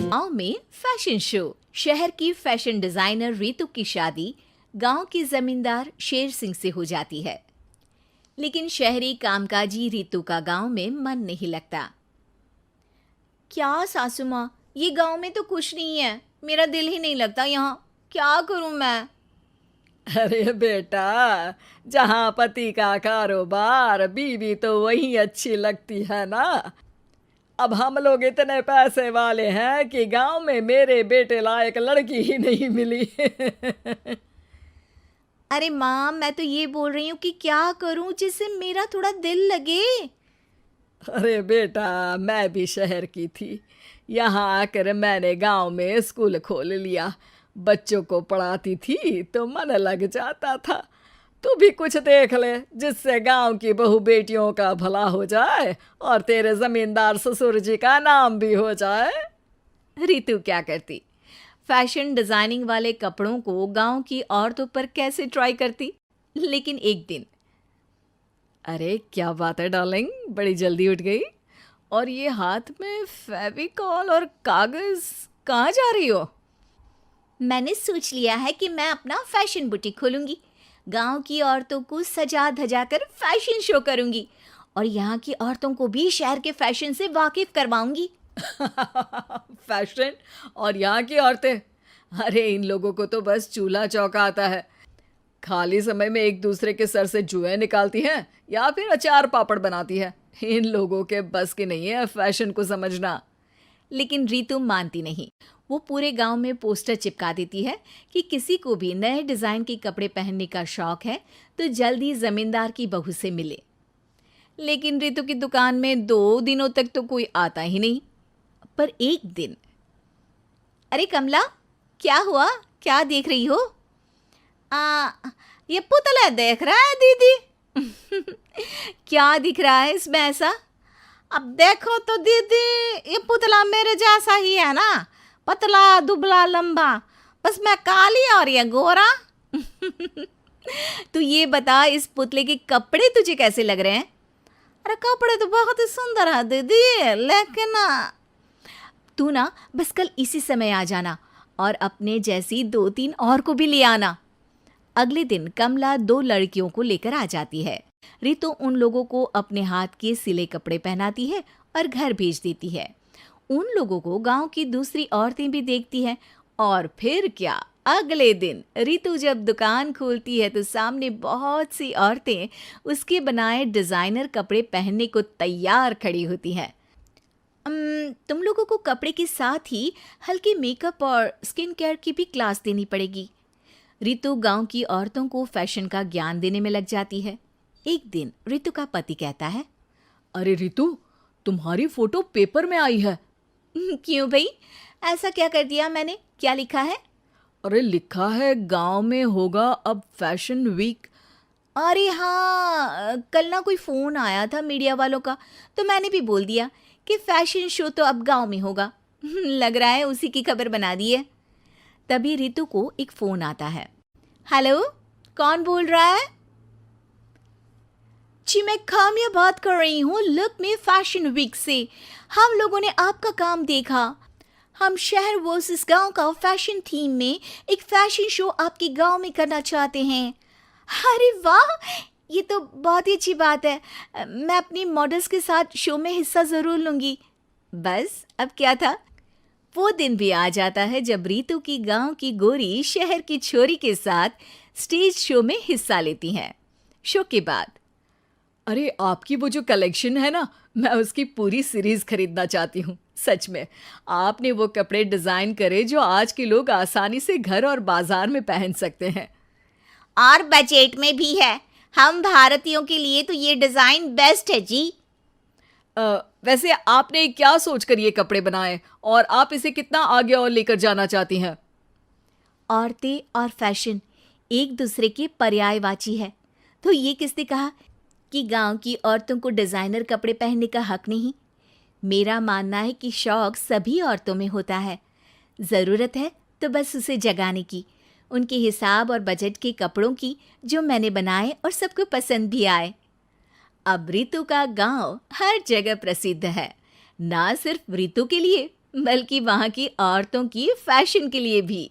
गांव में fashion show. शहर की फैशन डिजाइनर रितु की शादी गांव के जमींदार शेर सिंह से हो जाती है। लेकिन शहरी कामकाजी रितु का गांव में मन नहीं लगता। क्या सासू माँ, ये गांव में तो कुछ नहीं है, मेरा दिल ही नहीं लगता यहाँ, क्या करूं मैं? अरे बेटा, जहाँ पति का कारोबार, बीवी तो वही अच्छी लगती है ना। अब हम लोग इतने पैसे वाले हैं कि गांव में मेरे बेटे लायक लड़की ही नहीं मिली। अरे माँ, मैं तो ये बोल रही हूँ कि क्या करूं जिससे मेरा थोड़ा दिल लगे। अरे बेटा, मैं भी शहर की थी। यहाँ आकर मैंने गांव में स्कूल खोल लिया। बच्चों को पढ़ाती थी तो मन लग जाता था। तू भी कुछ देख ले जिससे गांव की बहू बेटियों का भला हो जाए और तेरे जमींदार ससुर जी का नाम भी हो जाए। रितु क्या करती? फैशन डिजाइनिंग वाले कपड़ों को गांव की औरतों पर कैसे ट्राई करती। लेकिन एक दिन, अरे क्या बात है डार्लिंग, बड़ी जल्दी उठ गई। और ये हाथ में फेविकॉल और कागज, कहाँ जा रही हो? मैंने सोच लिया है कि मैं अपना फैशन बुटीक खोलूंगी। गांव की औरतों को सजा धजा कर फैशन शो करूंगी और यहाँ की औरतों को भी शहर के फैशन से वाकिफ करवाऊंगी। फैशन और यहाँ की औरतें, अरे इन लोगों को तो बस चूल्हा चौका आता है। खाली समय में एक दूसरे के सर से जुएं निकालती हैं या फिर अचार पापड़ बनाती है। इन लोगों के बस की नहीं है फैशन को समझना। लेकिन रितु मानती नहीं। वो पूरे गांव में पोस्टर चिपका देती है कि किसी को भी नए डिजाइन के कपड़े पहनने का शौक है तो जल्दी जमींदार की बहू से मिले। लेकिन रितु की दुकान में 2 दिनों तक तो कोई आता ही नहीं। पर एक दिन, अरे कमला, क्या हुआ? क्या देख रही हो? ये पुतला देख रहा है दीदी। क्या दिख रहा है इसमें ऐसा? अब देखो तो दीदी, ये पुतला मेरे जैसा ही है ना, पतला दुबला लंबा, बस मैं काली और ये गोरा। तू ये बता, इस पुतले के कपड़े तुझे कैसे लग रहे हैं? अरे कपड़े तो बहुत ही सुंदर है दीदी, लेकिन तू ना बस कल इसी समय आ जाना और अपने जैसी 2-3 और को भी ले आना। अगले दिन कमला 2 लड़कियों को लेकर आ जाती है। रितु उन लोगों को अपने हाथ के सिले कपड़े पहनाती है और घर भेज देती है। उन लोगों को गांव की दूसरी औरतें भी देखती हैं। और फिर क्या, अगले दिन रितु जब दुकान खोलती है तो सामने बहुत सी औरतें उसके बनाए डिजाइनर कपड़े पहनने को तैयार खड़ी होती हैं। तुम लोगों को कपड़े के साथ ही हल्के मेकअप और स्किन केयर की भी क्लास देनी पड़ेगी। रितु गांव की औरतों को फैशन का ज्ञान देने में लग जाती है। एक दिन रितु का पति कहता है, अरे रितु, तुम्हारी फोटो पेपर में आई है। क्यों भाई, ऐसा क्या कर दिया मैंने? क्या लिखा है? अरे लिखा है गांव में होगा अब फैशन वीक। अरे हाँ, कल ना कोई फ़ोन आया था मीडिया वालों का, तो मैंने भी बोल दिया कि फैशन शो तो अब गांव में होगा। लग रहा है उसी की खबर बना दी है। तभी रितु को एक फ़ोन आता है। हेलो, कौन बोल रहा है? जी मैं खामिया बात कर रही हूँ लुक में फैशन वीक से। हम लोगों ने आपका काम देखा। हम शहर वर्सेस गांव का फैशन थीम में एक फैशन शो आपके गांव में करना चाहते हैं। अरे वाह, ये तो बहुत ही अच्छी बात है। मैं अपनी मॉडल्स के साथ शो में हिस्सा ज़रूर लूँगी। बस अब क्या था, वो दिन भी आ जाता है जब रितु की गांव की गोरी शहर की छोरी के साथ स्टेज शो में हिस्सा लेती हैं। शो के बाद, अरे आपकी वो जो कलेक्शन है ना, मैं उसकी पूरी सीरीज खरीदना चाहती हूँ। सच में आपने वो कपड़े डिज़ाइन करे जो आज के लोग आसानी से घर और बाजार में पहन सकते हैं। और बजट में भी है। हम भारतीयों के लिए तो ये डिज़ाइन बेस्ट है जी। वैसे आपने क्या सोचकर ये कपड़े बनाए और आप इसे कितना आगे और लेकर जाना चाहती हैं? औरतें और फैशन एक दूसरे के पर्यायवाची है। तो ये किसने कहा कि गांव की औरतों को डिज़ाइनर कपड़े पहनने का हक नहीं? मेरा मानना है कि शौक सभी औरतों में होता है। ज़रूरत है तो बस उसे जगाने की। उनके हिसाब और बजट के कपड़ों की जो मैंने बनाए और सबको पसंद भी आए। अब रितु का गांव हर जगह प्रसिद्ध है, ना सिर्फ रितु के लिए बल्कि वहां की औरतों की फैशन के लिए भी।